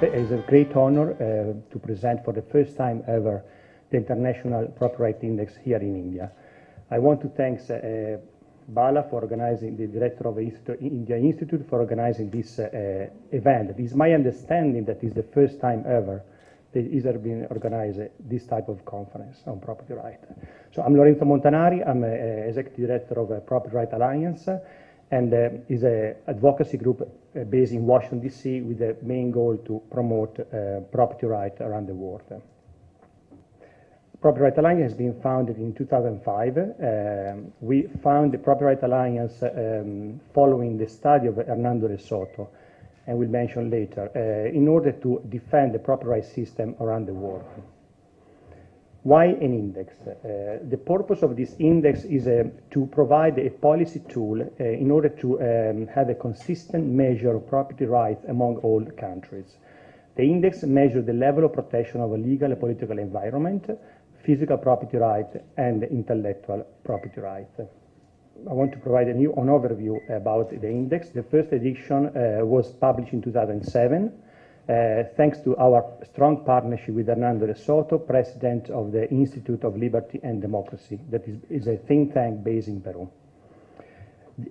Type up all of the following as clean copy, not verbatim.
a great honor to present for the first time ever the International Copyright Index here in India. I want to thank Bala for organizing, the director of the India Institute, for organizing this event. It is my understanding that it's the first time ever that is been organized this type of conference on property right. So I'm Lorenzo Montanari. I'm executive director of Property Right Alliance, and is an advocacy group based in Washington, D.C., with the main goal to promote property right around the world. Property Right Alliance has been founded in 2005. We found the Property Right Alliance following the study of Hernando de Soto, and we'll mention later, in order to defend the property right system around the world. Why an index? The purpose of this index is to provide a policy tool in order to have a consistent measure of property rights among all countries. The index measures the level of protection of a legal and political environment, physical property right, and intellectual property right. I want to provide an overview about the index. The first edition was published in 2007. Thanks to our strong partnership with Hernando de Soto, president of the Institute of Liberty and Democracy, that is a think tank based in Peru.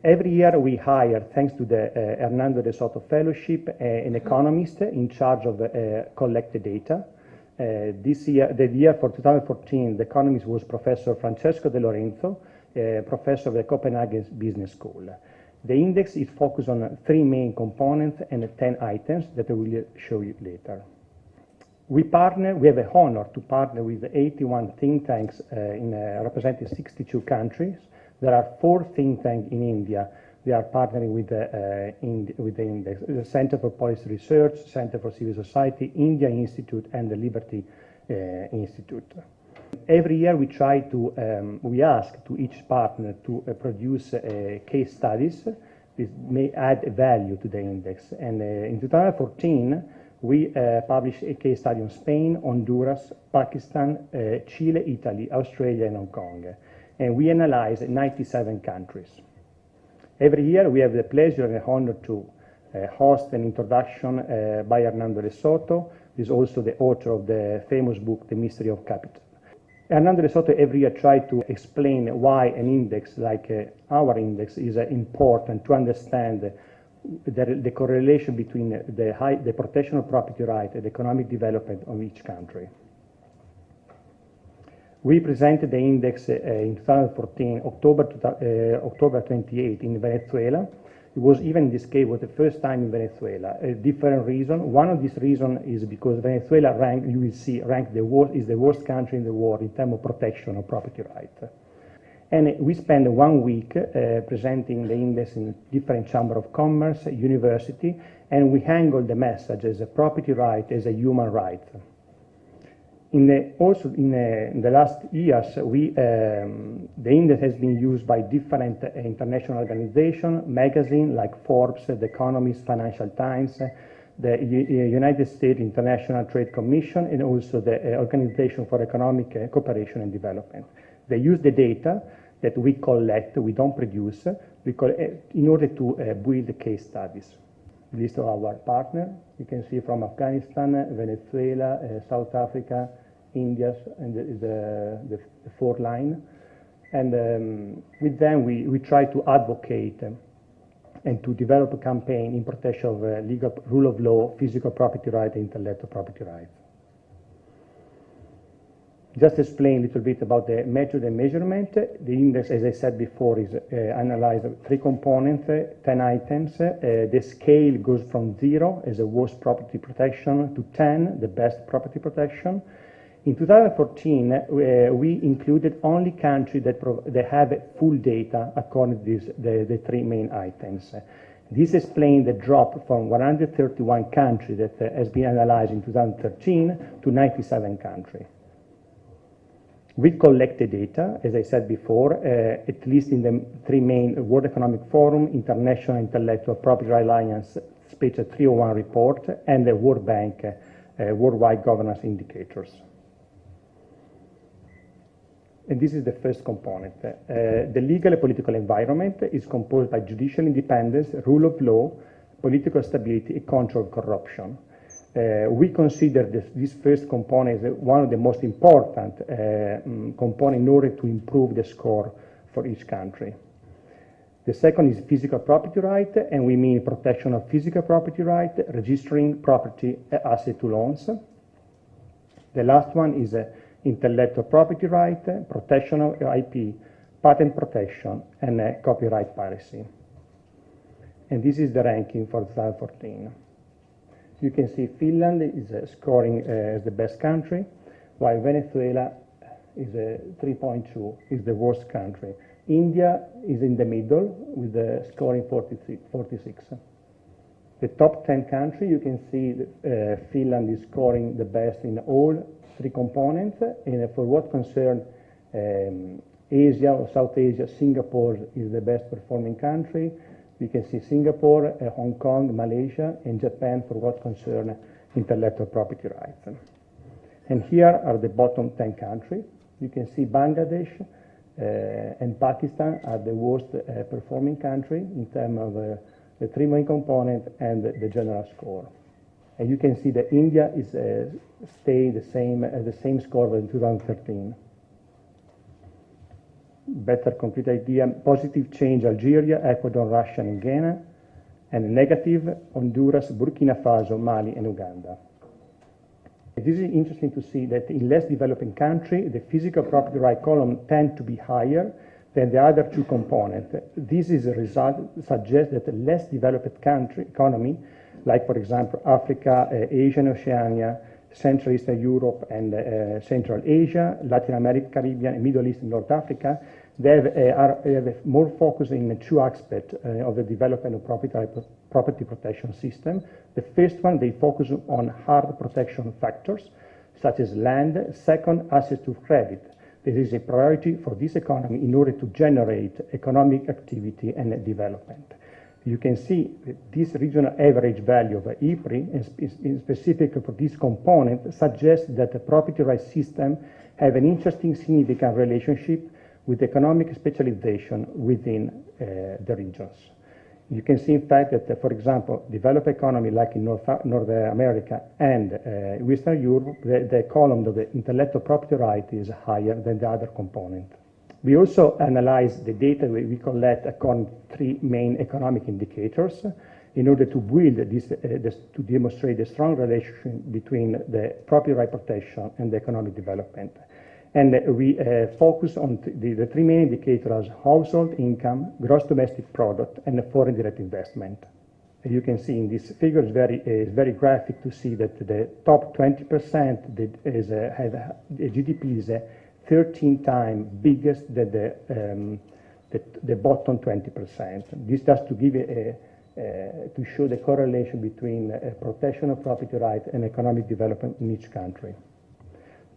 Every year we hire, thanks to the Hernando de Soto Fellowship, an economist in charge of collect the data. This year, the year for 2014, the economist was Professor Francesco De Lorenzo, professor of the Copenhagen Business School. The index is focused on 3 main components and 10 items that I will show you later. We have the honor to partner with 81 think tanks representing 62 countries. There are 4 think tanks in India. They are partnering with the index: the Center for Policy Research, Center for Civil Society, India Institute, and the Liberty Institute. Every year we try to, we ask to each partner to produce case studies. This may add value to the index. And in 2014, we published a case study on Spain, Honduras, Pakistan, Chile, Italy, Australia, and Hong Kong. And we analyzed 97 countries. Every year we have the pleasure and the honor to host an introduction by Hernando de Soto. He is also the author of the famous book, The Mystery of Capital. Hernando de Soto every year tries to explain why an index like our index is important to understand the correlation between the protection of property right and the economic development of each country. We presented the index in 2014, October 28, in Venezuela. It was, even in this case, was the first time in Venezuela. A different reason. One of these reasons is because Venezuela you will see, is the worst country in the world in terms of protection of property rights. And we spent 1 week presenting the index in different chambers of commerce, university, and we angled the message as a property right, as a human right. Also in the last years, the index has been used by different international organizations, magazines like Forbes, The Economist, Financial Times, the United States International Trade Commission, and also the Organization for Economic Cooperation and Development. They use the data that we collect, we don't produce, in order to build the case studies. List of our partners. You can see from Afghanistan, Venezuela, South Africa, India, and the 4th line. And with them, we try to advocate and to develop a campaign in protection of legal rule of law, physical property right, and intellectual property rights. Just explain a little bit about the method and measurement. The index, as I said before, is analyzed 3 components, 10 items. The scale goes from 0 as the worst property protection to 10, the best property protection. In 2014, we included only countries that have full data according to the 3 main items. This explains the drop from 131 countries that has been analyzed in 2013 to 97 countries. We collect the data, as I said before, at least in the 3 main World Economic Forum, International Intellectual Property Alliance, Special 301 report, and the World Bank Worldwide Governance Indicators. And this is the first component. The legal and political environment is composed by judicial independence, rule of law, political stability, and control of corruption. We consider this first component as one of the most important components in order to improve the score for each country. The second is physical property right, and we mean protection of physical property right, registering property asset to loans. The last one is intellectual property right, protection of IP, patent protection, and copyright piracy. And this is the ranking for 2014. You can see Finland is scoring as the best country, while Venezuela is 3.2, is the worst country. India is in the middle with the scoring 46. The top 10 countries, you can see Finland is scoring the best in all three components. And for what concerns Asia or South Asia, Singapore is the best performing country. You can see Singapore, Hong Kong, Malaysia, and Japan for what concerns intellectual property rights. And here are the bottom 10 countries. You can see Bangladesh and Pakistan are the worst performing country in terms of the three main components and the general score. And you can see that India is stay the same score as in 2013. Better complete idea, positive change Algeria, Ecuador, Russia, and Ghana, and negative Honduras, Burkina Faso, Mali, and Uganda. This is interesting to see that in less developing countries, the physical property right column tend to be higher than the other two components. This is a result suggests that a less developed country economy, like for example Africa, Asia and Oceania, Central Eastern Europe and Central Asia, Latin America, Caribbean, and Middle East and North Africa, they have more focus in two aspects of the development of property protection system. The first one, they focus on hard protection factors, such as land. Second, access to credit. This is a priority for this economy in order to generate economic activity and development. You can see this regional average value of IPRI, in specific for this component, suggests that the property rights system have an interesting, significant relationship with economic specialization within the regions. You can see, in fact, that, for example, developed economy like in North America and Western Europe, the column of the intellectual property right is higher than the other component. We also analyze the data we collect according to three main economic indicators in order to build to demonstrate the strong relationship between the property right protection and the economic development. And we focus on the three main indicators: household income, gross domestic product, and foreign direct investment. You can see in this figure, it's very graphic to see that the top 20% have the GDP is 13 times biggest than the bottom 20%. This just to give to show the correlation between protection of property rights and economic development in each country.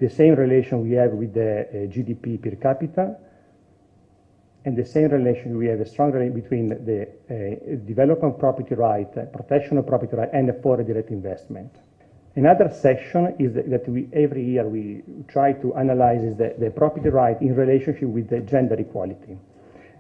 The same relation we have with the GDP per capita, and the same relation we have a strong relation between the development of property right, protection of property right, and the foreign direct investment. Another section is that every year we try to analyze the property right in relationship with the gender equality.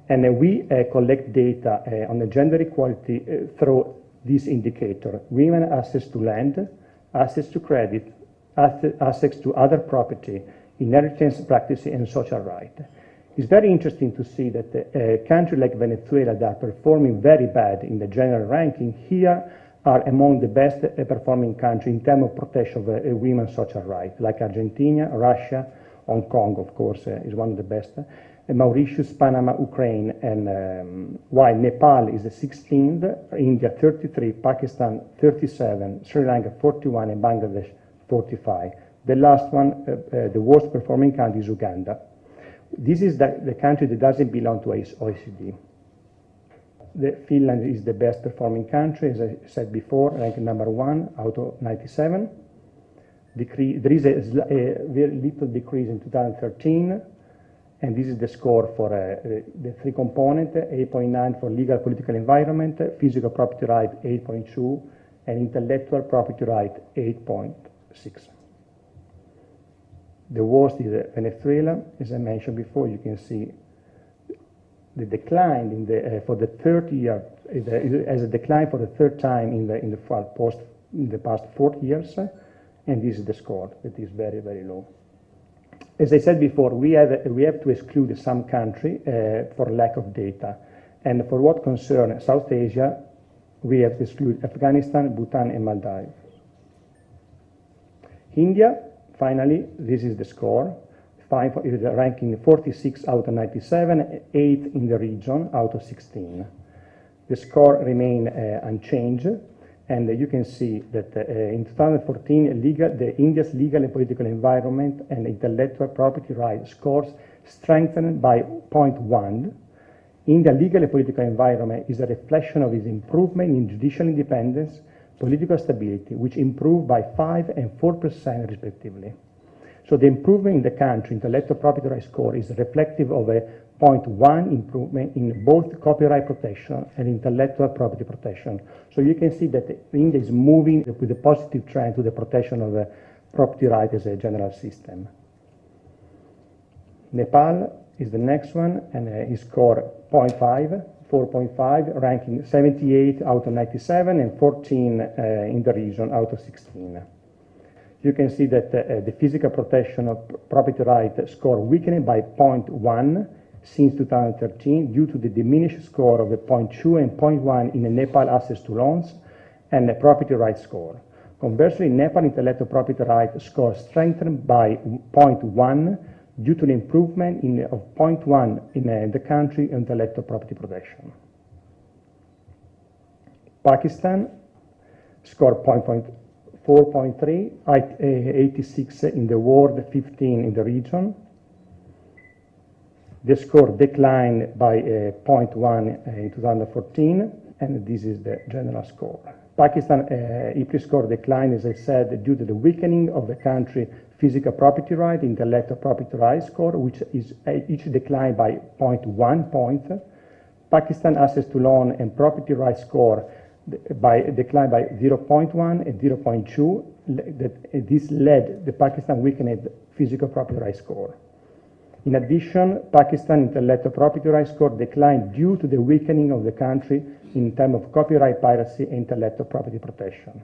And we collect data on the gender equality through this indicator: women access to land, access to credit, access to other property, inheritance practices, and social rights. It's very interesting to see that a country like Venezuela that are performing very bad in the general ranking here are among the best performing countries in terms of protection of women's social rights, like Argentina, Russia, Hong Kong, of course, is one of the best, Mauritius, Panama, Ukraine, and while Nepal is the 16th, India 33, Pakistan 37, Sri Lanka 41, and Bangladesh 45. The last one, the worst performing country is Uganda. This is the country that doesn't belong to OECD. Finland is the best performing country, as I said before, ranked number 1 out of 97. There is a very little decrease in 2013, and this is the score for the three components: 8.9 for legal political environment, physical property right 8.2, and intellectual property right 8.6. The worst is Venezuela. As I mentioned before, you can see the decline in for the third year as a decline for the third time in the post in the past 4 years, and this is the score that is very, very low. As I said before, we have to exclude some country for lack of data. And for what concerns South Asia, we have to exclude Afghanistan, Bhutan, and Maldives. India, finally, this is the score. It is ranking 46 out of 97, 8 in the region out of 16. The score remains unchanged, and you can see that in 2014, India's legal and political environment and intellectual property rights scores strengthened by 0.1. India's legal and political environment is a reflection of its improvement in judicial independence, political stability, which improved by 5 and 4% respectively. So the improvement in the country intellectual property rights score is reflective of a 0.1 improvement in both copyright protection and intellectual property protection. So you can see that India is moving with a positive trend to the protection of property right as a general system. Nepal is the next one, and he scored 4.5, ranking 78 out of 97 and 14 in the region out of 16. You can see that the physical protection of property right score weakened by 0.1 since 2013 due to the diminished score of 0.2 and 0.1 in the Nepal access to loans and the property right score. Conversely, Nepal intellectual property right score strengthened by 0.1 due to the improvement of 0.1 in the country intellectual property protection. Pakistan scored 4.3, 86 in the world, 15 in the region. The score declined by 0.1 in 2014, and this is the general score. Pakistan IPRI score declined, as I said, due to the weakening of the country physical property right, intellectual property right score, which is each declined by 0.1 point. Pakistan access to loan and property right score declined by 0.1 and 0.2. This led the Pakistan weakened physical property right score. In addition, Pakistan intellectual property rights score declined due to the weakening of the country in terms of copyright piracy and intellectual property protection.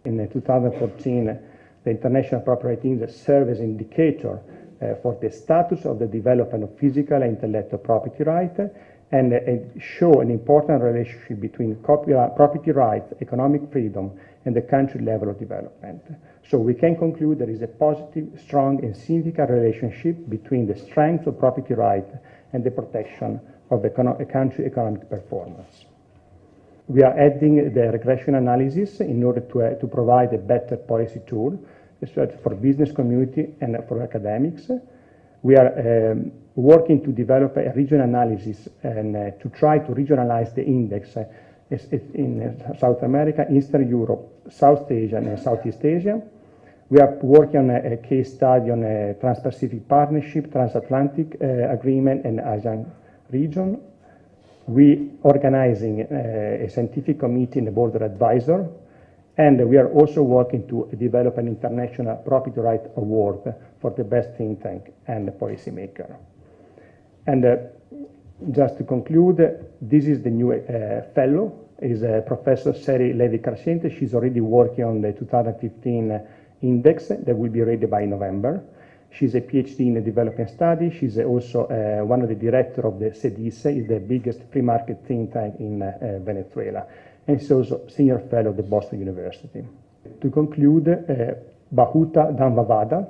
In 2014, the International Property Index served as an indicator for the status of the development of physical and intellectual property rights, and show an important relationship between property rights, economic freedom, and the country level of development. So we can conclude there is a positive, strong, and significant relationship between the strength of property right and the protection of a country economic performance. We are adding the regression analysis in order to provide a better policy tool for business community and for academics. We are working to develop a regional analysis and to try to regionalize the index in South America, Eastern Europe, South Asia, and Southeast Asia. We are working on a case study on a Trans-Pacific Partnership, Transatlantic Agreement, and ASEAN region. We are organizing a scientific committee and a board of advisor, and we are also working to develop an international property right award for the best think tank and policymaker. And just to conclude, this is the new fellow, is Professor Seri Levi-Karsiente. She's already working on the 2015 index that will be ready by November. She's a PhD in development studies. She's also one of the directors of the CEDICE, is the biggest free market think tank in Venezuela. And she's also senior fellow at the Boston University. To conclude, Bahuta Dhanvawada.